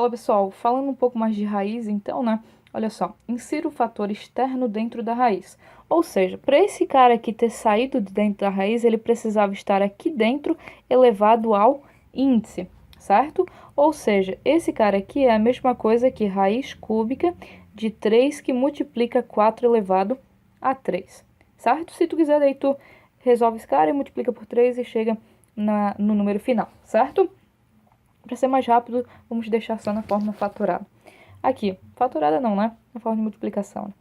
Fala pessoal, falando um pouco mais de raiz então, né? Olha só, insira o fator externo dentro da raiz. Ou seja, para esse cara aqui ter saído de dentro da raiz, ele precisava estar aqui dentro elevado ao índice, certo? Ou seja, esse cara aqui é a mesma coisa que raiz cúbica de 3 que multiplica 4 elevado a 3, certo? Se tu quiser, daí tu resolve esse cara e multiplica por 3 e chega no número final, certo? Para ser mais rápido, vamos deixar só na forma fatorada. Aqui, fatorada não, né? Na forma de multiplicação. Né?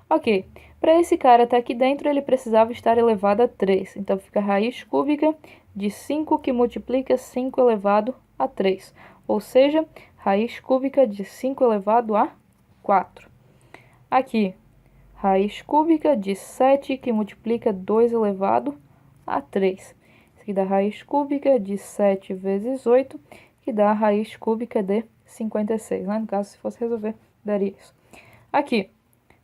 Ok, para esse cara estar aqui dentro, ele precisava estar elevado a 3. Então, fica raiz cúbica de 5 que multiplica 5 elevado a 3. Ou seja, raiz cúbica de 5 elevado a 4. Aqui, raiz cúbica de 7 que multiplica 2 elevado a 3. Isso aqui dá raiz cúbica de 7 vezes 8, que dá a raiz cúbica de 56, né? No caso, se fosse resolver, daria isso. Aqui,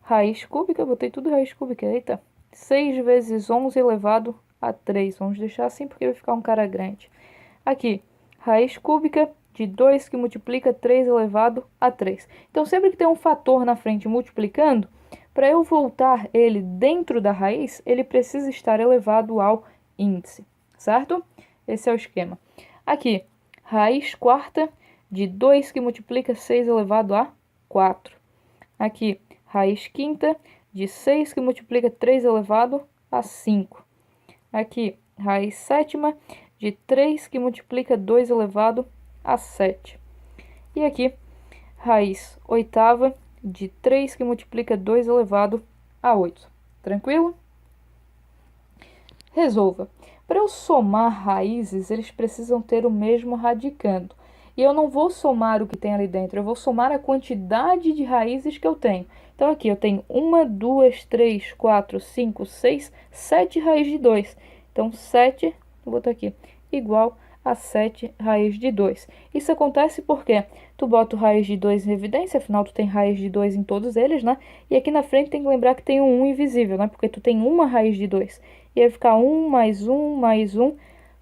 raiz cúbica, botei tudo raiz cúbica, eita. 6 vezes 11 elevado a 3. Vamos deixar assim porque vai ficar um cara grande. Aqui, raiz cúbica de 2 que multiplica 3 elevado a 3. Então, sempre que tem um fator na frente multiplicando, para eu voltar ele dentro da raiz, ele precisa estar elevado ao índice, certo? Esse é o esquema. Aqui, raiz quarta de 2 que multiplica 6 elevado a 4. Aqui, raiz quinta de 6 que multiplica 3 elevado a 5. Aqui, raiz sétima de 3 que multiplica 2 elevado a 7. E aqui, raiz oitava de 3 que multiplica 2 elevado a 8. Tranquilo? Resolva. Para eu somar raízes, eles precisam ter o mesmo radicando. E eu não vou somar o que tem ali dentro, eu vou somar a quantidade de raízes que eu tenho. Então, aqui eu tenho 1, 2, 3, 4, 5, 6, 7 raiz de 2. Então, 7, vou botar aqui, igual a 7 raiz de 2. Isso acontece porque tu bota o raiz de 2 em evidência, afinal tu tem raiz de 2 em todos eles, né? E aqui na frente tem que lembrar que tem um 1 invisível, né? Porque tu tem uma raiz de 2. E vai ficar 1 mais 1 mais 1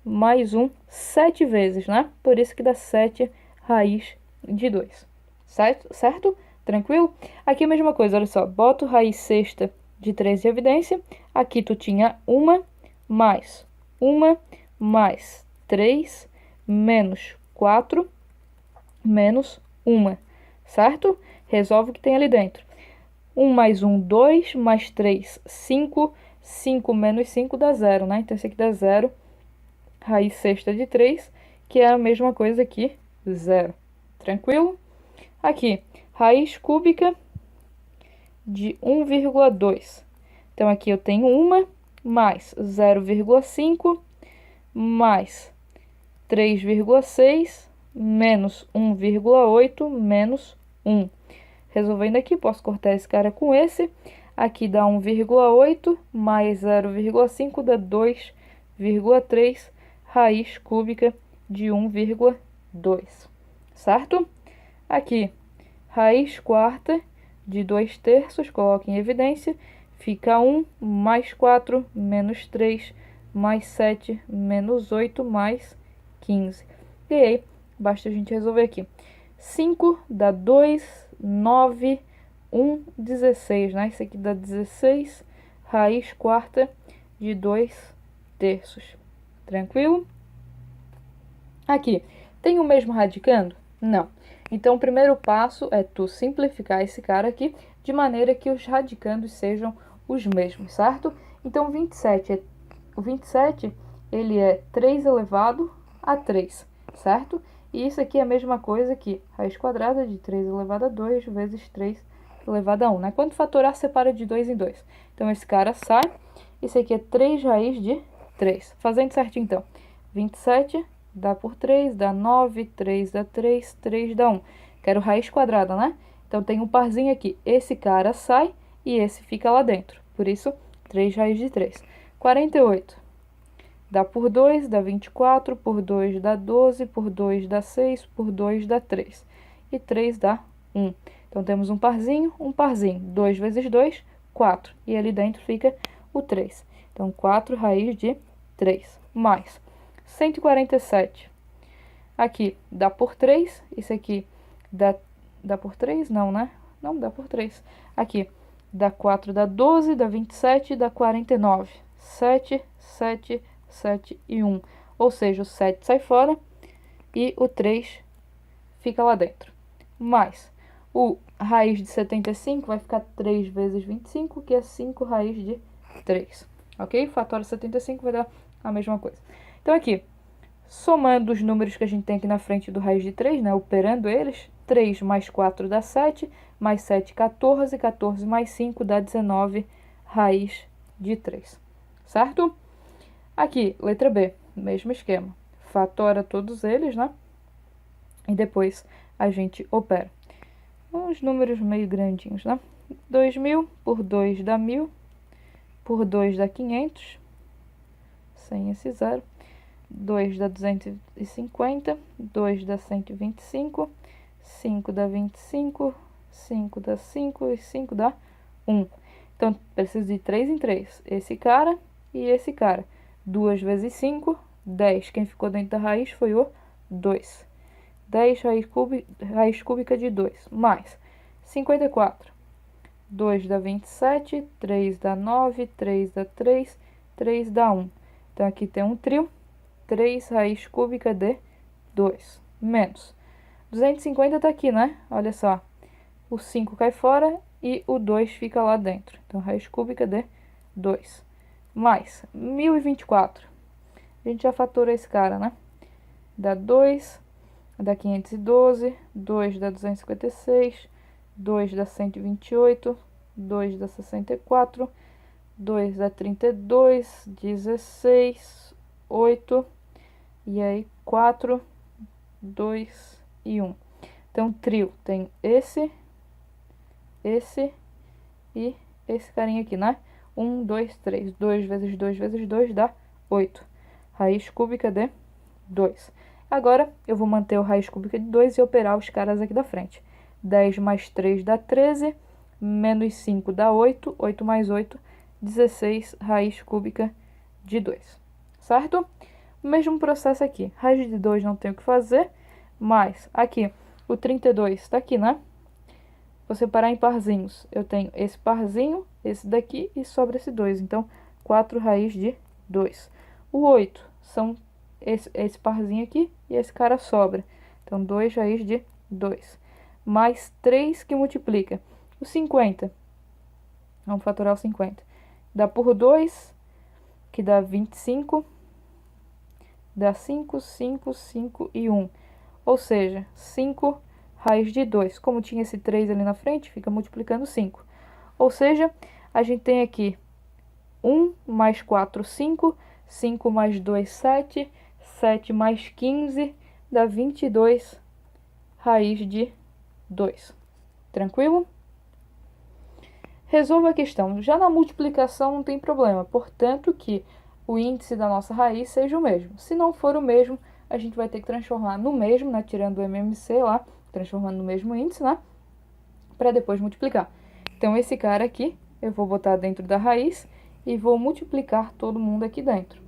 mais 1, 7 vezes, né? Por isso que dá 7 raiz de 2. Certo? Tranquilo? Aqui a mesma coisa, olha só. Boto raiz sexta de 3 em evidência. Aqui tu tinha 1 mais 3 menos 4 menos 1, certo? Resolve o que tem ali dentro. 1 mais 1, 2, mais 3, 5. 5 menos 5 dá 0, né? Então, esse aqui dá 0. Raiz sexta de 3, que é a mesma coisa que 0. Tranquilo? Aqui, raiz cúbica de 1,2. Então, aqui eu tenho 1 mais 0,5 mais 3,6 menos 1,8 menos 1. Resolvendo aqui, posso cortar esse cara com esse. Aqui dá 1,8 mais 0,5 dá 2,3 raiz cúbica de 1,2, certo? Aqui, raiz quarta de 2 terços, coloco em evidência, fica 1 mais 4 menos 3 mais 7 menos 8 mais 15. E aí, basta a gente resolver aqui. 5 dá 2, 9, 1, 16, né? Isso aqui dá 16, raiz quarta de 2 terços. Tranquilo? Aqui, tem o mesmo radicando? Não. Então, o primeiro passo é tu simplificar esse cara aqui, de maneira que os radicandos sejam os mesmos, certo? Então, o 27, ele é 3 elevado a 3, certo? E isso aqui é a mesma coisa que raiz quadrada de 3 elevado a 2 vezes 3 elevado a 1, né? Quando fatorar, separa de 2 em 2. Então, esse cara sai. Isso aqui é 3 raiz de 3. Fazendo certinho, então. 27 dá por 3, dá 9, 3 dá 3, 3 dá 1. Quero raiz quadrada, né? Então, tem um parzinho aqui. Esse cara sai e esse fica lá dentro. Por isso, 3 raiz de 3. 48 dá por 2, dá 24, por 2 dá 12, por 2 dá 6, por 2 dá 3. E 3 dá 1. Então, temos um parzinho. 2 vezes 2, 4. E ali dentro fica o 3. Então, 4 raiz de 3. Mais 147. Aqui dá por 3. Isso aqui Dá por 3? Não, né? Não, dá por 3. Aqui, dá 4, dá 12, dá 27, dá 49. 7, 7, 7 e 1. Ou seja, o 7 sai fora e o 3 fica lá dentro. Mais, o raiz de 75 vai ficar 3 vezes 25, que é 5 raiz de 3. Ok? Fatório 75 vai dar a mesma coisa. Então, aqui, somando os números que a gente tem aqui na frente do raiz de 3, né? Operando eles, 3 mais 4 dá 7, mais 7, 14, 14 mais 5 dá 19 raiz de 3. Certo? Aqui, letra B, mesmo esquema. Fatora todos eles, né? E depois a gente opera. Uns números meio grandinhos, né? 2.000 por 2 dá 1.000, por 2 dá 500, sem esse zero. 2 dá 250, 2 dá 125, 5 dá 25, 5 dá 5 e 5 dá 1. Então, preciso de 3 em 3. Esse cara e esse cara. 2 vezes 5, 10. Quem ficou dentro da raiz foi o 2. 10 raiz cúbica de 2, mais 54. 2 dá 27, 3 dá 9, 3 dá 3, 3 dá 1. Então, aqui tem um trio. 3 raiz cúbica de 2, menos 250 tá aqui, né? Olha só, o 5 cai fora e o 2 fica lá dentro. Então, raiz cúbica de 2, mais 1024. A gente já fatorou esse cara, né? Dá 2, dá 512, 2 dá 256, 2 dá 128, 2 dá 64, 2 dá 32, 16, 8... E aí, 4, 2 e 1. Então, trio tem esse e esse carinha aqui, né? 1, 2, 3. 2 vezes 2 vezes 2 dá 8. Raiz cúbica de 2. Agora, eu vou manter o raiz cúbica de 2 e operar os caras aqui da frente. 10 mais 3 dá 13, menos 5 dá 8, 8 mais 8, 16 raiz cúbica de 2. Certo? O mesmo processo aqui. Raiz de 2 não tem o que fazer, mas aqui, o 32 está aqui, né? Vou separar em parzinhos. Eu tenho esse parzinho, esse daqui e sobra esse 2. Então, 4 raiz de 2. O 8 são esse parzinho aqui e esse cara sobra. Então, 2 raiz de 2. Mais 3 que multiplica. O 50. Vamos fatorar o 50. Dá por 2, que dá 25. Dá 5, 5, 5 e 1. Ou seja, 5 raiz de 2. Como tinha esse 3 ali na frente, fica multiplicando 5. Ou seja, a gente tem aqui 1 mais 4, 5. 5 mais 2, 7. 7 mais 15 dá 22 raiz de 2. Tranquilo? Resolva a questão. Já na multiplicação não tem problema, portanto que o índice da nossa raiz seja o mesmo. Se não for o mesmo, a gente vai ter que transformar no mesmo, né? Tirando o MMC lá, transformando no mesmo índice, né? Para depois multiplicar. Então, esse cara aqui, eu vou botar dentro da raiz e vou multiplicar todo mundo aqui dentro,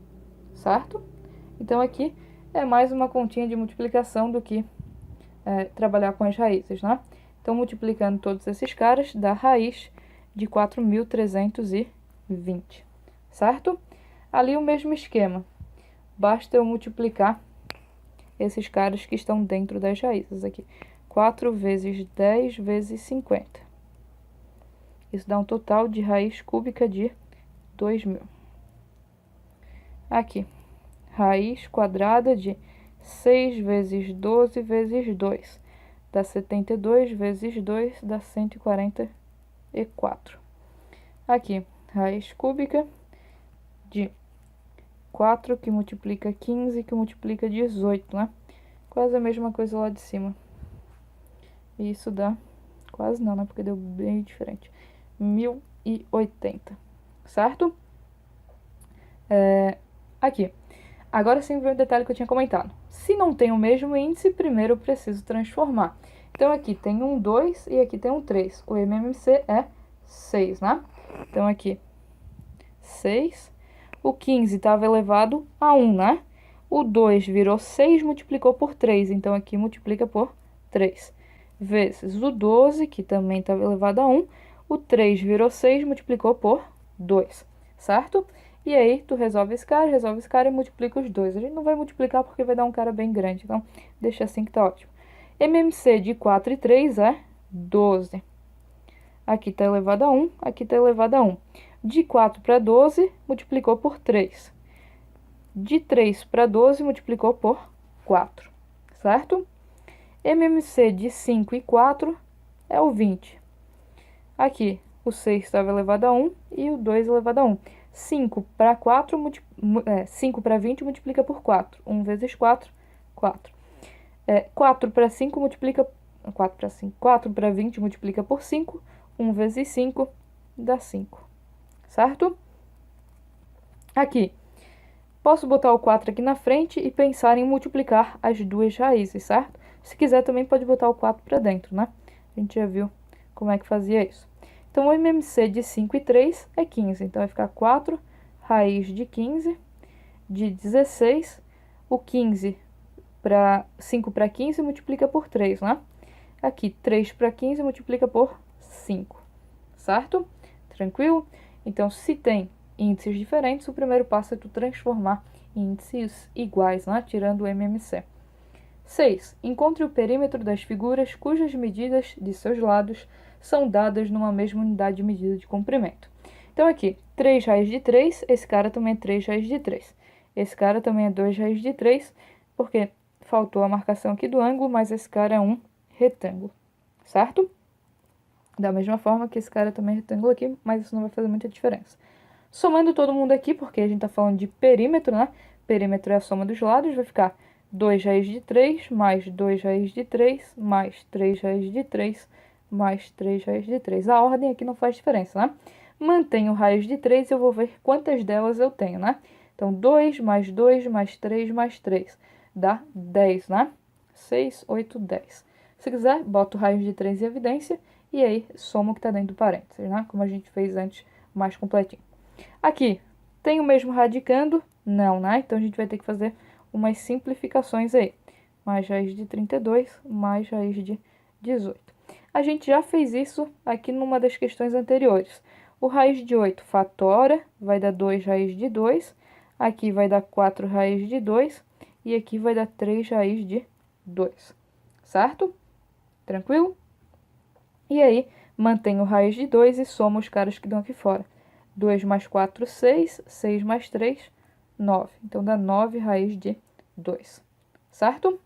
certo? Então, aqui é mais uma continha de multiplicação do que trabalhar com as raízes, né? Então, multiplicando todos esses caras, dá raiz de 4.320, certo? Ali o mesmo esquema, basta eu multiplicar esses caras que estão dentro das raízes aqui. 4 vezes 10 vezes 50. Isso dá um total de raiz cúbica de 2.000. Aqui, raiz quadrada de 6 vezes 12 vezes 2. Dá 72 vezes 2 dá 144. Aqui, raiz cúbica de 4 que multiplica 15 que multiplica 18, né? Quase a mesma coisa lá de cima. E isso dá, quase não, né? Porque deu bem diferente. 1080, certo? Aqui. Agora sim vem o detalhe que eu tinha comentado. Se não tem o mesmo índice, primeiro eu preciso transformar. Então aqui tem um 2 e aqui tem um 3. O MMC é 6, né? Então aqui, 6. O 15 estava elevado a 1, né? O 2 virou 6, multiplicou por 3. Então, aqui multiplica por 3. vezes o 12, que também está elevado a 1. O 3 virou 6, multiplicou por 2, certo? E aí, tu resolve esse cara e multiplica os dois. A gente não vai multiplicar porque vai dar um cara bem grande, então deixa assim que tá ótimo. MMC de 4 e 3 é 12. Aqui está elevado a 1, aqui está elevado a 1. De 4 para 12, multiplicou por 3. De 3 para 12, multiplicou por 4, certo? MMC de 5 e 4 é o 20. Aqui, o 6 estava elevado a 1 e o 2 elevado a 1. 5 para 4, 5 para 20 multiplica por 4. 1 vezes 4, 4. 4 para 5 multiplica... 4 para 5. 4 para 20 multiplica por 5. 1 vezes 5 dá 5. Certo? Aqui, posso botar o 4 aqui na frente e pensar em multiplicar as duas raízes, certo? Se quiser, também pode botar o 4 para dentro, né? A gente já viu como é que fazia isso. Então, o MMC de 5 e 3 é 15. Então, vai ficar 4 raiz de 15 de 16. O 15 para 5 para 15 multiplica por 3, né? Aqui, 3 para 15 multiplica por 5, certo? Tranquilo? Então, se tem índices diferentes, o primeiro passo é tu transformar em índices iguais, né? Tirando o MMC. 6. Encontre o perímetro das figuras cujas medidas de seus lados são dadas numa mesma unidade de medida de comprimento. Então, aqui, 3 raiz de 3, esse cara também é 3 raiz de 3. Esse cara também é 2 raiz de 3, porque faltou a marcação aqui do ângulo, mas esse cara é um retângulo, certo? Da mesma forma que esse cara também é retângulo aqui, mas isso não vai fazer muita diferença. Somando todo mundo aqui, porque a gente está falando de perímetro, né? Perímetro é a soma dos lados, vai ficar 2 raiz de 3, mais 2 raiz de 3, mais 3 raiz de 3, mais 3 raiz de 3. A ordem aqui não faz diferença, né? Mantenho raiz de 3 e eu vou ver quantas delas eu tenho, né? Então, 2 mais 2 mais 3 mais 3 dá 10, né? 6, 8, 10. Se quiser, boto raiz de 3 em evidência e aí soma o que está dentro do parênteses, né? Como a gente fez antes, mais completinho. Aqui, tem o mesmo radicando? Não, né? Então, a gente vai ter que fazer umas simplificações aí. Mais raiz de 32, mais raiz de 18. A gente já fez isso aqui numa das questões anteriores. O raiz de 8 fatora, vai dar 2 raiz de 2. Aqui vai dar 4 raiz de 2. E aqui vai dar 3 raiz de 2. Certo? Tranquilo? E aí, mantenho raiz de 2 e somo os caras que dão aqui fora. 2 mais 4, 6. 6 mais 3, 9. Então, dá 9 raiz de 2. Certo?